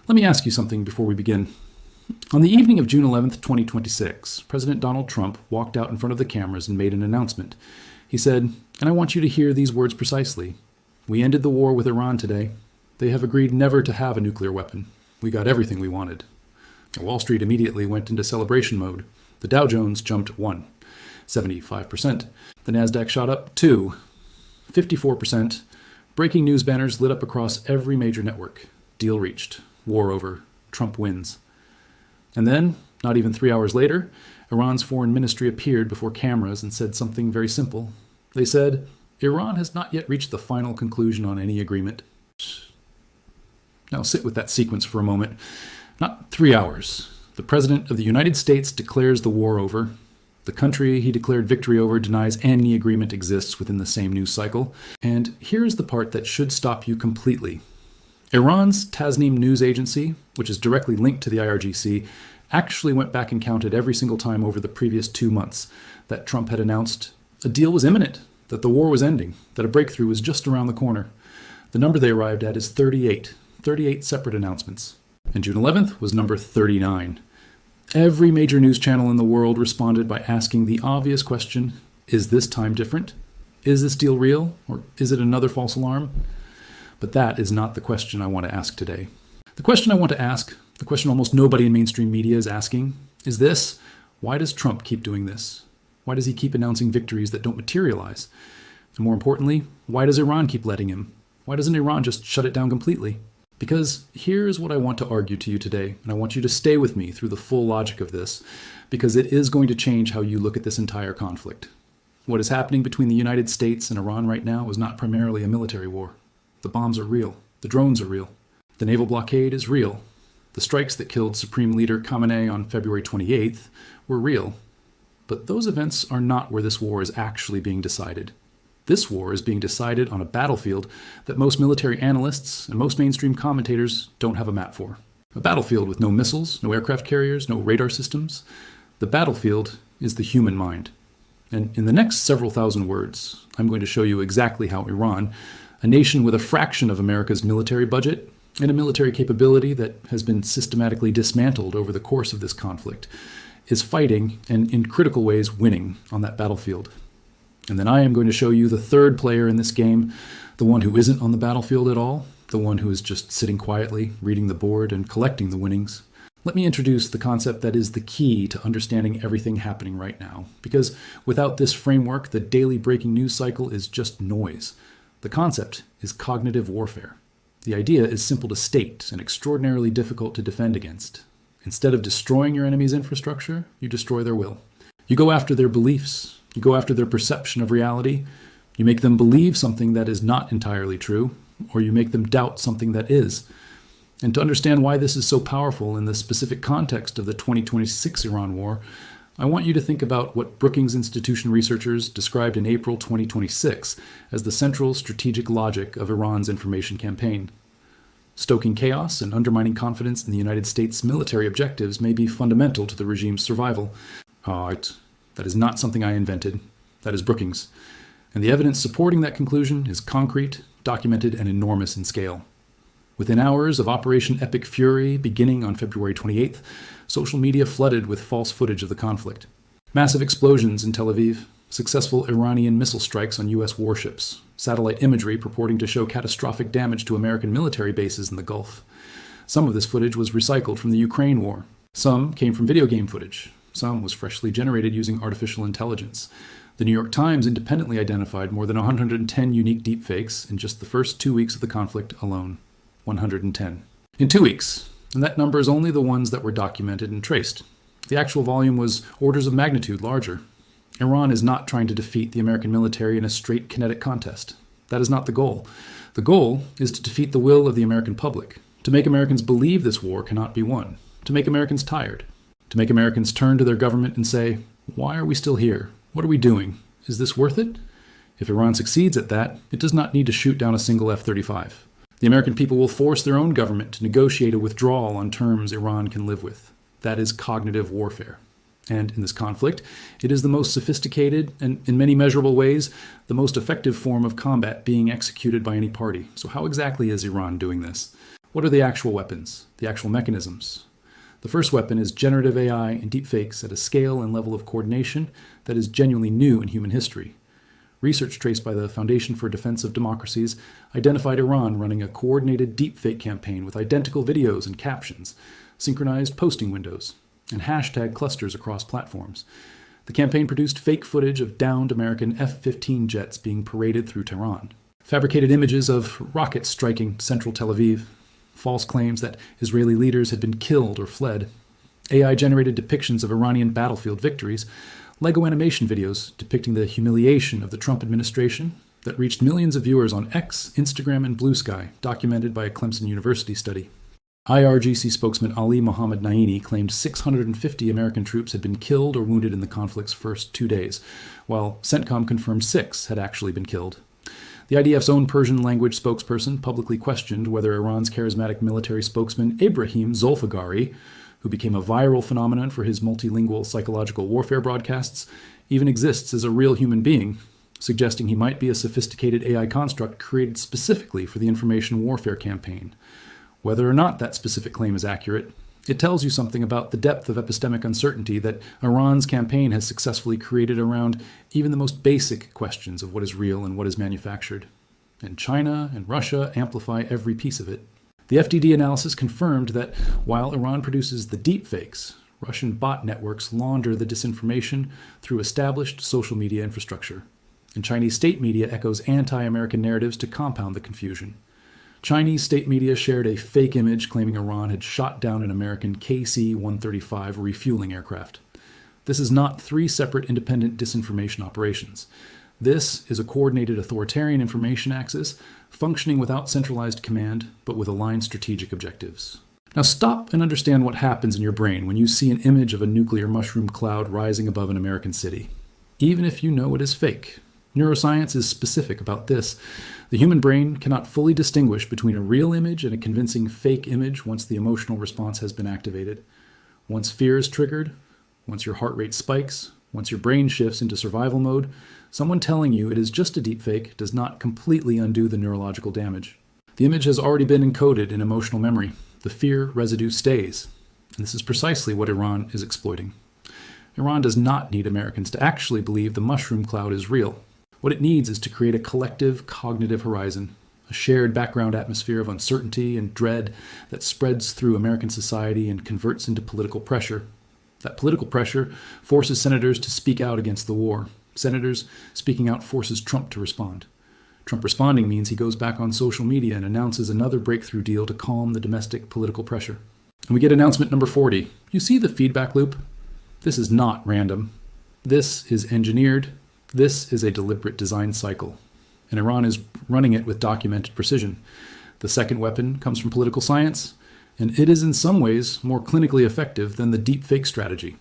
Let me ask you something before we begin. On the evening of June 11th, 2026, President Donald Trump walked out in front of the cameras and made an announcement. He said, and I want you to hear these words precisely, "We ended the war with Iran today. They have agreed never to have a nuclear weapon. We got everything we wanted." Wall Street immediately went into celebration mode. The Dow Jones jumped 75%. The Nasdaq shot up 54%. Breaking news banners lit up across every major network. Deal reached. War over. Trump wins. And then, not even 3 hours later, Iran's foreign ministry appeared before cameras and said something very simple. They said, Iran has not yet reached the final conclusion on any agreement. Now sit with that sequence for a moment. Not 3 hours. The President of the United States declares the war over. The country he declared victory over denies any agreement exists within the same news cycle. And here's the part that should stop you completely. Iran's Tasnim news agency, which is directly linked to the IRGC, actually went back and counted every single time over the previous 2 months that Trump had announced a deal was imminent, that the war was ending, that a breakthrough was just around the corner. The number they arrived at is 38 separate announcements. And June 11th was number 39. Every major news channel in the world responded by asking the obvious question, is this time different? Is this deal real? Or is it another false alarm? But that is not the question I want to ask today. The question I want to ask, the question almost nobody in mainstream media is asking, is this: why does Trump keep doing this? Why does he keep announcing victories that don't materialize? And more importantly, why does Iran keep letting him? Why doesn't Iran just shut it down completely? Because here's what I want to argue to you today, and I want you to stay with me through the full logic of this, because it is going to change how you look at this entire conflict. What is happening between the United States and Iran right now is not primarily a military war. The bombs are real. The drones are real. The naval blockade is real. The strikes that killed Supreme Leader Khamenei on February 28th were real. But those events are not where this war is actually being decided. This war is being decided on a battlefield that most military analysts and most mainstream commentators don't have a map for. A battlefield with no missiles, no aircraft carriers, no radar systems. The battlefield is the human mind. And in the next several thousand words, I'm going to show you exactly how Iran, a nation with a fraction of America's military budget and a military capability that has been systematically dismantled over the course of this conflict, is fighting and in critical ways winning on that battlefield. And then I am going to show you the third player in this game, the one who isn't on the battlefield at all, the one who is just sitting quietly, reading the board and collecting the winnings. Let me introduce the concept that is the key to understanding everything happening right now, because without this framework, the daily breaking news cycle is just noise. The concept is cognitive warfare. The idea is simple to state and extraordinarily difficult to defend against. Instead of destroying your enemy's infrastructure, you destroy their will. You go after their beliefs. You go after their perception of reality. You make them believe something that is not entirely true, or you make them doubt something that is. And to understand why this is so powerful in the specific context of the 2026 Iran war, I want you to think about what Brookings Institution researchers described in April 2026 as the central strategic logic of Iran's information campaign. Stoking chaos and undermining confidence in the United States' military objectives may be fundamental to the regime's survival. That is not something I invented. That is Brookings. And the evidence supporting that conclusion is concrete, documented, and enormous in scale. Within hours of Operation Epic Fury, beginning on February 28th, social media flooded with false footage of the conflict. Massive explosions in Tel Aviv, successful Iranian missile strikes on U.S. warships, satellite imagery purporting to show catastrophic damage to American military bases in the Gulf. Some of this footage was recycled from the Ukraine war. Some came from video game footage. Some was freshly generated using artificial intelligence. The New York Times independently identified more than 110 unique deepfakes in just the first 2 weeks of the conflict alone. 110. In 2 weeks, and that number is only the ones that were documented and traced. The actual volume was orders of magnitude larger. Iran is not trying to defeat the American military in a straight kinetic contest. That is not the goal. The goal is to defeat the will of the American public, to make Americans believe this war cannot be won, to make Americans tired, to make Americans turn to their government and say, why are we still here? What are we doing? Is this worth it? If Iran succeeds at that, it does not need to shoot down a single F-35. The American people will force their own government to negotiate a withdrawal on terms Iran can live with. That is cognitive warfare. And in this conflict, it is the most sophisticated and, in many measurable ways, the most effective form of combat being executed by any party. So how exactly is Iran doing this? What are the actual weapons, the actual mechanisms? The first weapon is generative AI and deepfakes at a scale and level of coordination that is genuinely new in human history. Research traced by the Foundation for Defense of Democracies identified Iran running a coordinated deepfake campaign with identical videos and captions, synchronized posting windows, and hashtag clusters across platforms. The campaign produced fake footage of downed American F-15 jets being paraded through Tehran, fabricated images of rockets striking central Tel Aviv, false claims that Israeli leaders had been killed or fled, AI-generated depictions of Iranian battlefield victories, Lego animation videos depicting the humiliation of the Trump administration that reached millions of viewers on X, Instagram, and Blue Sky, documented by a Clemson University study. IRGC spokesman Ali Mohammed Naini claimed 650 American troops had been killed or wounded in the conflict's first 2 days, while CENTCOM confirmed 6 had actually been killed. The IDF's own Persian language spokesperson publicly questioned whether Iran's charismatic military spokesman Ibrahim Zolfagari, who became a viral phenomenon for his multilingual psychological warfare broadcasts, even exists as a real human being, suggesting he might be a sophisticated AI construct created specifically for the information warfare campaign. Whether or not that specific claim is accurate, it tells you something about the depth of epistemic uncertainty that Iran's campaign has successfully created around even the most basic questions of what is real and what is manufactured. And China and Russia amplify every piece of it. The FDD analysis confirmed that while Iran produces the deepfakes, Russian bot networks launder the disinformation through established social media infrastructure. And Chinese state media echoes anti-American narratives to compound the confusion. Chinese state media shared a fake image claiming Iran had shot down an American KC-135 refueling aircraft. This is not 3 separate independent disinformation operations. This is a coordinated authoritarian information axis functioning without centralized command, but with aligned strategic objectives. Now stop and understand what happens in your brain when you see an image of a nuclear mushroom cloud rising above an American city, even if you know it is fake. Neuroscience is specific about this. The human brain cannot fully distinguish between a real image and a convincing fake image once the emotional response has been activated. Once fear is triggered, once your heart rate spikes, once your brain shifts into survival mode, someone telling you it is just a deepfake does not completely undo the neurological damage. The image has already been encoded in emotional memory. The fear residue stays. And this is precisely what Iran is exploiting. Iran does not need Americans to actually believe the mushroom cloud is real. What it needs is to create a collective cognitive horizon, a shared background atmosphere of uncertainty and dread that spreads through American society and converts into political pressure. That political pressure forces senators to speak out against the war. Senators speaking out forces Trump to respond. Trump responding means he goes back on social media and announces another breakthrough deal to calm the domestic political pressure. And we get announcement number 40. You see the feedback loop? This is not random. This is engineered. This is a deliberate design cycle. And Iran is running it with documented precision. The second weapon comes from political science, and it is in some ways more clinically effective than the deepfake strategy,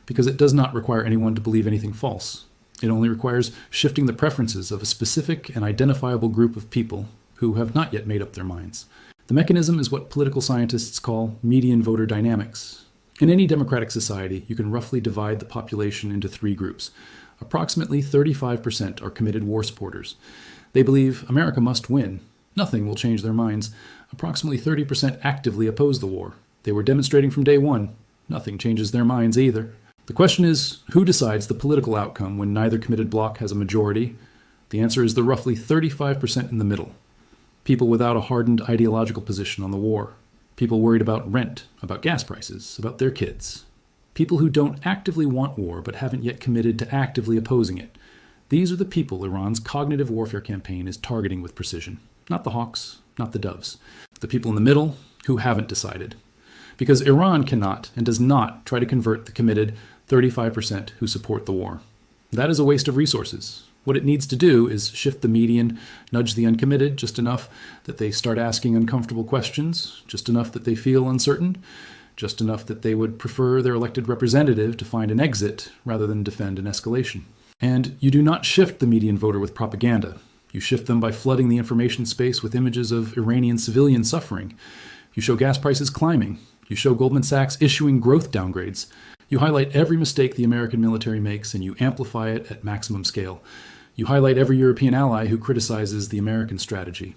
because it does not require anyone to believe anything false. It only requires shifting the preferences of a specific and identifiable group of people who have not yet made up their minds. The mechanism is what political scientists call median voter dynamics. In any democratic society, you can roughly divide the population into 3 groups. Approximately 35% are committed war supporters. They believe America must win. Nothing will change their minds. Approximately 30% actively oppose the war. They were demonstrating from day one. Nothing changes their minds either. The question is, who decides the political outcome when neither committed bloc has a majority? The answer is the roughly 35% in the middle. People without a hardened ideological position on the war. People worried about rent, about gas prices, about their kids. People who don't actively want war but haven't yet committed to actively opposing it. These are the people Iran's cognitive warfare campaign is targeting with precision. Not the hawks, not the doves. The people in the middle who haven't decided. Because Iran cannot and does not try to convert the committed 35% who support the war. That is a waste of resources. What it needs to do is shift the median, nudge the uncommitted just enough that they start asking uncomfortable questions, just enough that they feel uncertain, just enough that they would prefer their elected representative to find an exit rather than defend an escalation. And you do not shift the median voter with propaganda. You shift them by flooding the information space with images of Iranian civilian suffering. You show gas prices climbing. You show Goldman Sachs issuing growth downgrades. You highlight every mistake the American military makes and you amplify it at maximum scale. You highlight every European ally who criticizes the American strategy.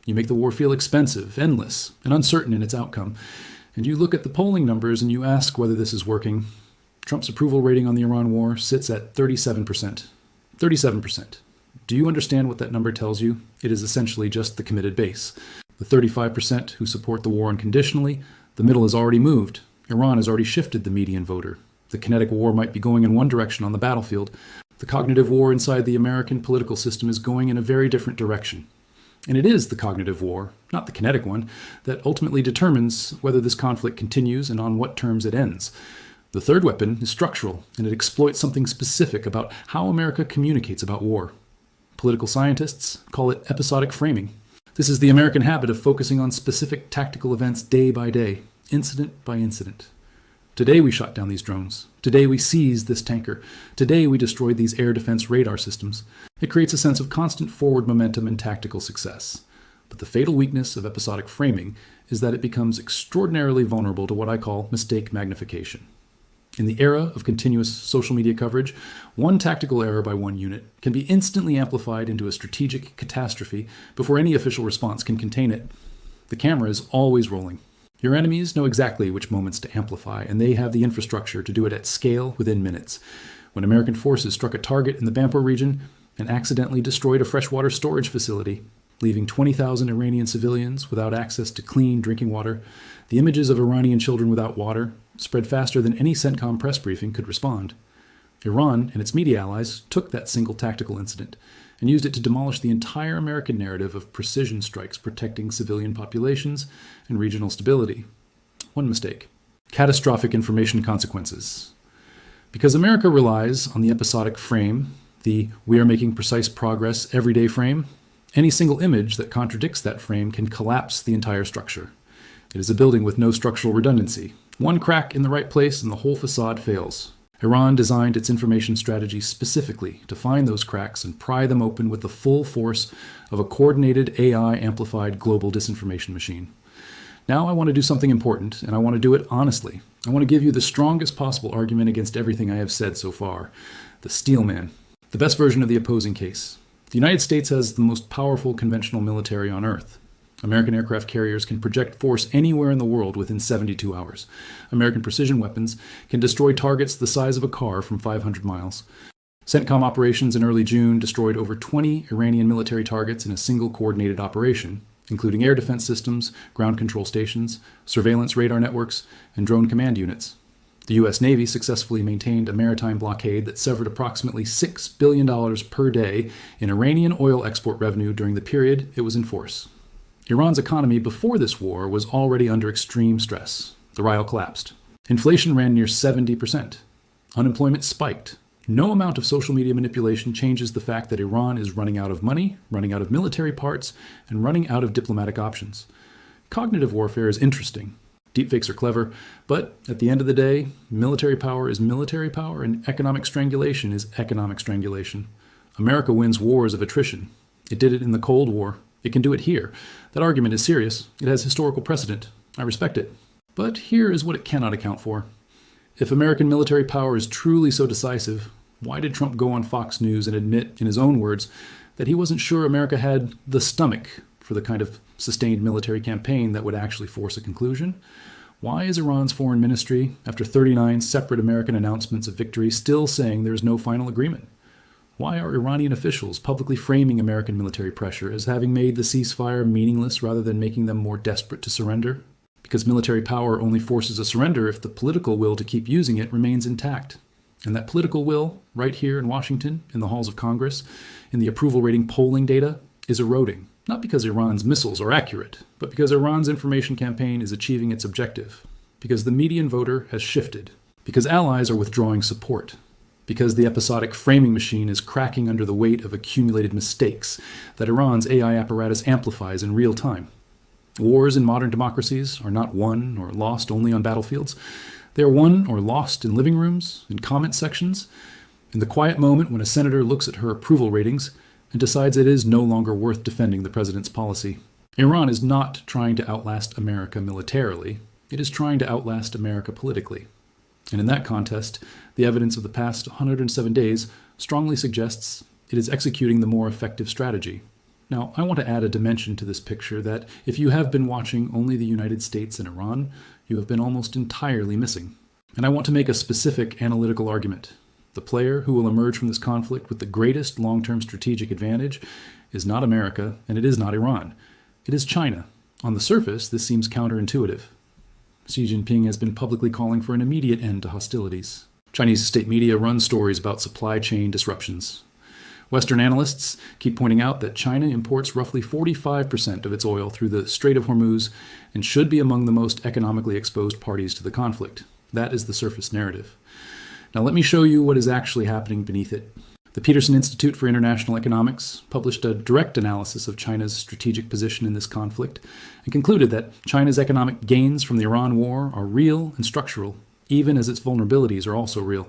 You make the war feel expensive, endless, and uncertain in its outcome. And you look at the polling numbers and you ask whether this is working. Trump's approval rating on the Iran war sits at 37%. 37%. Do you understand what that number tells you? It is essentially just the committed base. The 35% who support the war unconditionally, the middle has already moved. Iran has already shifted the median voter. The kinetic war might be going in one direction on the battlefield. The cognitive war inside the American political system is going in a very different direction. And it is the cognitive war, not the kinetic one, that ultimately determines whether this conflict continues and on what terms it ends. The third weapon is structural, and it exploits something specific about how America communicates about war. Political scientists call it episodic framing. This is the American habit of focusing on specific tactical events day by day, incident by incident. Today we shot down these drones. Today we seized this tanker. Today we destroyed these air defense radar systems. It creates a sense of constant forward momentum and tactical success. But the fatal weakness of episodic framing is that it becomes extraordinarily vulnerable to what I call mistake magnification. In the era of continuous social media coverage, one tactical error by one unit can be instantly amplified into a strategic catastrophe before any official response can contain it. The camera is always rolling. Your enemies know exactly which moments to amplify, and they have the infrastructure to do it at scale within minutes. When American forces struck a target in the Bampur region and accidentally destroyed a freshwater storage facility, leaving 20,000 Iranian civilians without access to clean drinking water, the images of Iranian children without water spread faster than any CENTCOM press briefing could respond. Iran and its media allies took that single tactical incident and used it to demolish the entire American narrative of precision strikes protecting civilian populations and regional stability. One mistake. Catastrophic information consequences. Because America relies on the episodic frame, the we are making precise progress everyday frame, any single image that contradicts that frame can collapse the entire structure. It is a building with no structural redundancy. One crack in the right place and the whole facade fails. Iran designed its information strategy specifically to find those cracks and pry them open with the full force of a coordinated AI-amplified global disinformation machine. Now I want to do something important, and I want to do it honestly. I want to give you the strongest possible argument against everything I have said so far. The steelman. The best version of the opposing case. The United States has the most powerful conventional military on Earth. American aircraft carriers can project force anywhere in the world within 72 hours. American precision weapons can destroy targets the size of a car from 500 miles. CENTCOM operations in early June destroyed over 20 Iranian military targets in a single coordinated operation, including air defense systems, ground control stations, surveillance radar networks, and drone command units. The U.S. Navy successfully maintained a maritime blockade that severed approximately $6 billion per day in Iranian oil export revenue during the period it was in force. Iran's economy before this war was already under extreme stress. The rial collapsed. Inflation ran near 70%. Unemployment spiked. No amount of social media manipulation changes the fact that Iran is running out of money, running out of military parts, and running out of diplomatic options. Cognitive warfare is interesting. Deepfakes are clever, but at the end of the day, military power is military power and economic strangulation is economic strangulation. America wins wars of attrition. It did it in the Cold War. It can do it here. That argument is serious. It has historical precedent. I respect it. But here is what it cannot account for. If American military power is truly so decisive, why did Trump go on Fox News and admit, in his own words, that he wasn't sure America had the stomach for the kind of sustained military campaign that would actually force a conclusion? Why is Iran's foreign ministry, after 39 separate American announcements of victory, still saying there is no final agreement? Why are Iranian officials publicly framing American military pressure as having made the ceasefire meaningless rather than making them more desperate to surrender? Because military power only forces a surrender if the political will to keep using it remains intact. And that political will, right here in Washington, in the halls of Congress, in the approval rating polling data, is eroding. Not because Iran's missiles are accurate, but because Iran's information campaign is achieving its objective. Because the median voter has shifted. Because allies are withdrawing support. Because the episodic framing machine is cracking under the weight of accumulated mistakes that Iran's AI apparatus amplifies in real time. Wars in modern democracies are not won or lost only on battlefields. They are won or lost in living rooms, in comment sections, in the quiet moment when a senator looks at her approval ratings and decides it is no longer worth defending the president's policy. Iran is not trying to outlast America militarily. It is trying to outlast America politically. And in that contest, the evidence of the past 107 days strongly suggests it is executing the more effective strategy. Now, I want to add a dimension to this picture that if you have been watching only the United States and Iran, you have been almost entirely missing. And I want to make a specific analytical argument. The player who will emerge from this conflict with the greatest long-term strategic advantage is not America, and it is not Iran. It is China. On the surface, this seems counterintuitive. Xi Jinping has been publicly calling for an immediate end to hostilities. Chinese state media run stories about supply chain disruptions. Western analysts keep pointing out that China imports roughly 45% of its oil through the Strait of Hormuz and should be among the most economically exposed parties to the conflict. That is the surface narrative. Now let me show you what is actually happening beneath it. The Peterson Institute for International Economics published a direct analysis of China's strategic position in this conflict and concluded that China's economic gains from the Iran war are real and structural, even as its vulnerabilities are also real.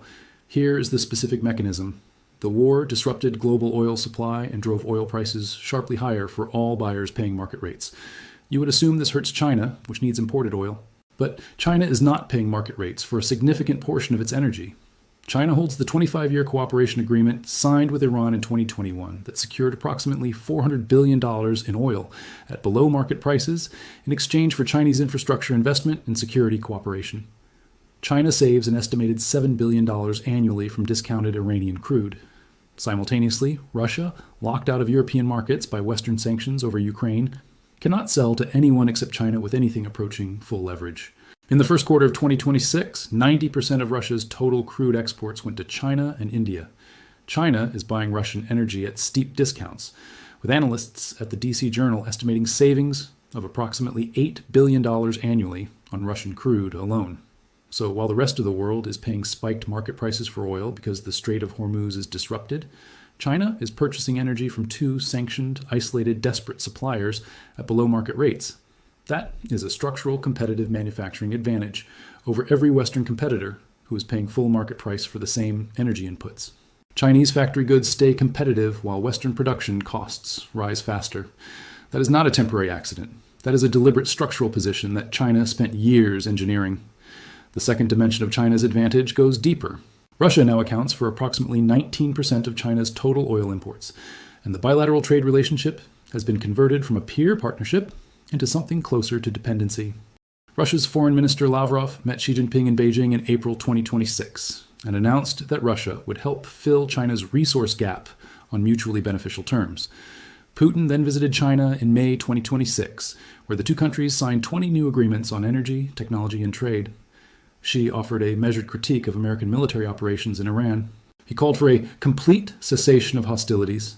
Here is the specific mechanism. The war disrupted global oil supply and drove oil prices sharply higher for all buyers paying market rates. You would assume this hurts China, which needs imported oil. But China is not paying market rates for a significant portion of its energy. China holds the 25-year cooperation agreement signed with Iran in 2021 that secured approximately $400 billion in oil at below-market prices in exchange for Chinese infrastructure investment and security cooperation. China saves an estimated $7 billion annually from discounted Iranian crude. Simultaneously, Russia, locked out of European markets by Western sanctions over Ukraine, cannot sell to anyone except China with anything approaching full leverage. In the first quarter of 2026, 90% of Russia's total crude exports went to China and India. China is buying Russian energy at steep discounts, with analysts at the DC Journal estimating savings of approximately $8 billion annually on Russian crude alone. So while the rest of the world is paying spiked market prices for oil because the Strait of Hormuz is disrupted, China is purchasing energy from two sanctioned, isolated, desperate suppliers at below-market rates. That is a structural competitive manufacturing advantage over every Western competitor who is paying full market price for the same energy inputs. Chinese factory goods stay competitive while Western production costs rise faster. That is not a temporary accident. That is a deliberate structural position that China spent years engineering. The second dimension of China's advantage goes deeper. Russia now accounts for approximately 19% of China's total oil imports, and the bilateral trade relationship has been converted from a peer partnership into something closer to dependency. Russia's Foreign Minister Lavrov met Xi Jinping in Beijing in April 2026 and announced that Russia would help fill China's resource gap on mutually beneficial terms. Putin then visited China in May 2026, where the two countries signed 20 new agreements on energy, technology, and trade. Xi offered a measured critique of American military operations in Iran. He called for a complete cessation of hostilities.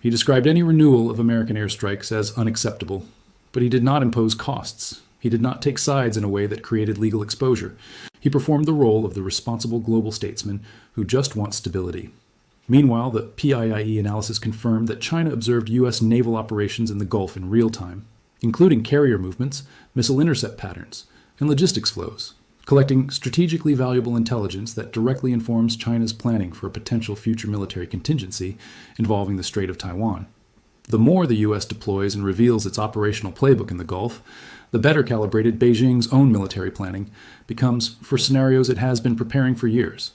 He described any renewal of American airstrikes as unacceptable, but he did not impose costs. He did not take sides in a way that created legal exposure. He performed the role of the responsible global statesman who just wants stability. Meanwhile, the PIIE analysis confirmed that China observed U.S. naval operations in the Gulf in real time, including carrier movements, missile intercept patterns, and logistics flows, collecting strategically valuable intelligence that directly informs China's planning for a potential future military contingency involving the Strait of Taiwan. The more the U.S. deploys and reveals its operational playbook in the Gulf, the better calibrated Beijing's own military planning becomes for scenarios it has been preparing for years.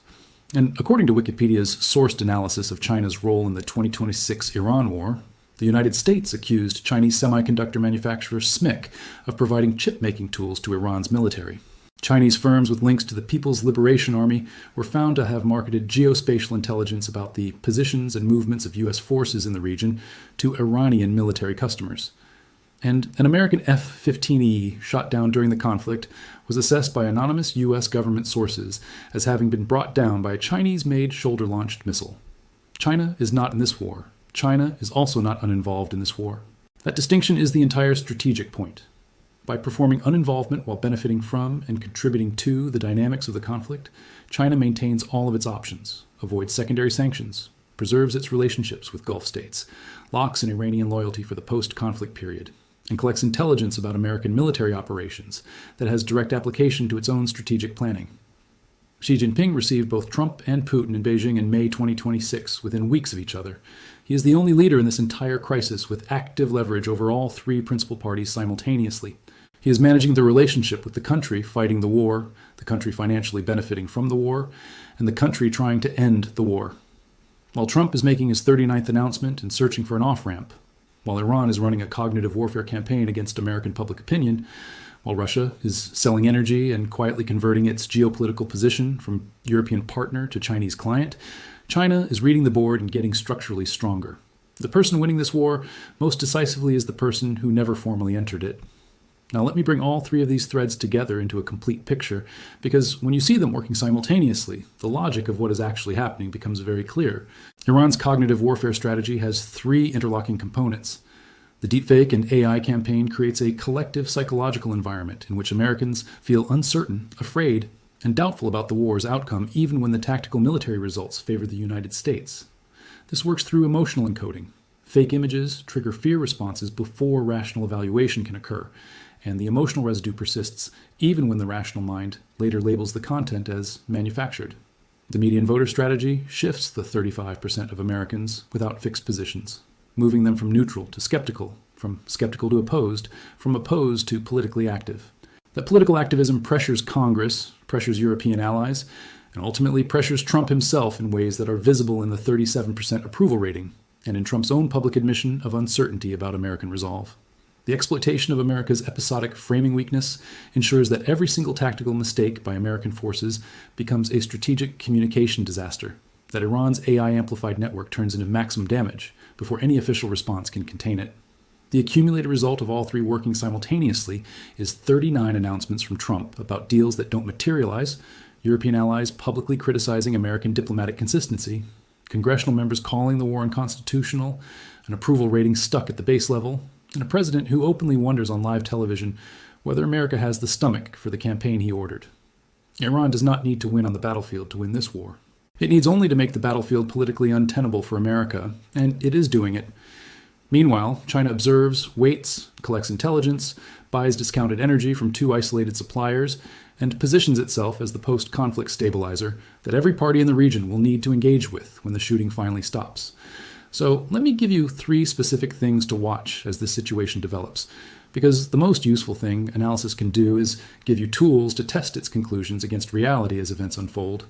And according to Wikipedia's sourced analysis of China's role in the 2026 Iran war, the United States accused Chinese semiconductor manufacturer SMIC of providing chip-making tools to Iran's military. Chinese firms with links to the People's Liberation Army were found to have marketed geospatial intelligence about the positions and movements of U.S. forces in the region to Iranian military customers. And an American F-15E shot down during the conflict was assessed by anonymous U.S. government sources as having been brought down by a Chinese-made shoulder-launched missile. China is not in this war. China is also not uninvolved in this war. That distinction is the entire strategic point. By performing uninvolvement while benefiting from and contributing to the dynamics of the conflict, China maintains all of its options, avoids secondary sanctions, preserves its relationships with Gulf states, locks in Iranian loyalty for the post-conflict period, and collects intelligence about American military operations that has direct application to its own strategic planning. Xi Jinping received both Trump and Putin in Beijing in May 2026, within weeks of each other. He is the only leader in this entire crisis with active leverage over all three principal parties simultaneously. He is managing the relationship with the country fighting the war, the country financially benefiting from the war, and the country trying to end the war. While Trump is making his 39th announcement and searching for an off-ramp, while Iran is running a cognitive warfare campaign against American public opinion, while Russia is selling energy and quietly converting its geopolitical position from European partner to Chinese client, China is reading the board and getting structurally stronger. The person winning this war most decisively is the person who never formally entered it. Now let me bring all three of these threads together into a complete picture, because when you see them working simultaneously, the logic of what is actually happening becomes very clear. Iran's cognitive warfare strategy has three interlocking components. The deepfake and AI campaign creates a collective psychological environment in which Americans feel uncertain, afraid, and doubtful about the war's outcome, even when the tactical military results favor the United States. This works through emotional encoding. Fake images trigger fear responses before rational evaluation can occur, and the emotional residue persists even when the rational mind later labels the content as manufactured. The median voter strategy shifts the 35% of Americans without fixed positions, moving them from neutral to skeptical, from skeptical to opposed, from opposed to politically active. That political activism pressures Congress, pressures European allies, and ultimately pressures Trump himself in ways that are visible in the 37% approval rating and in Trump's own public admission of uncertainty about American resolve. The exploitation of America's episodic framing weakness ensures that every single tactical mistake by American forces becomes a strategic communication disaster, that Iran's AI-amplified network turns into maximum damage before any official response can contain it. The accumulated result of all three working simultaneously is 39 announcements from Trump about deals that don't materialize, European allies publicly criticizing American diplomatic consistency, congressional members calling the war unconstitutional, an approval rating stuck at the base level, and a president who openly wonders on live television whether America has the stomach for the campaign he ordered. Iran does not need to win on the battlefield to win this war. It needs only to make the battlefield politically untenable for America, and it is doing it. Meanwhile, China observes, waits, collects intelligence, buys discounted energy from two isolated suppliers, and positions itself as the post-conflict stabilizer that every party in the region will need to engage with when the shooting finally stops. So let me give you three specific things to watch as this situation develops, because the most useful thing analysis can do is give you tools to test its conclusions against reality as events unfold,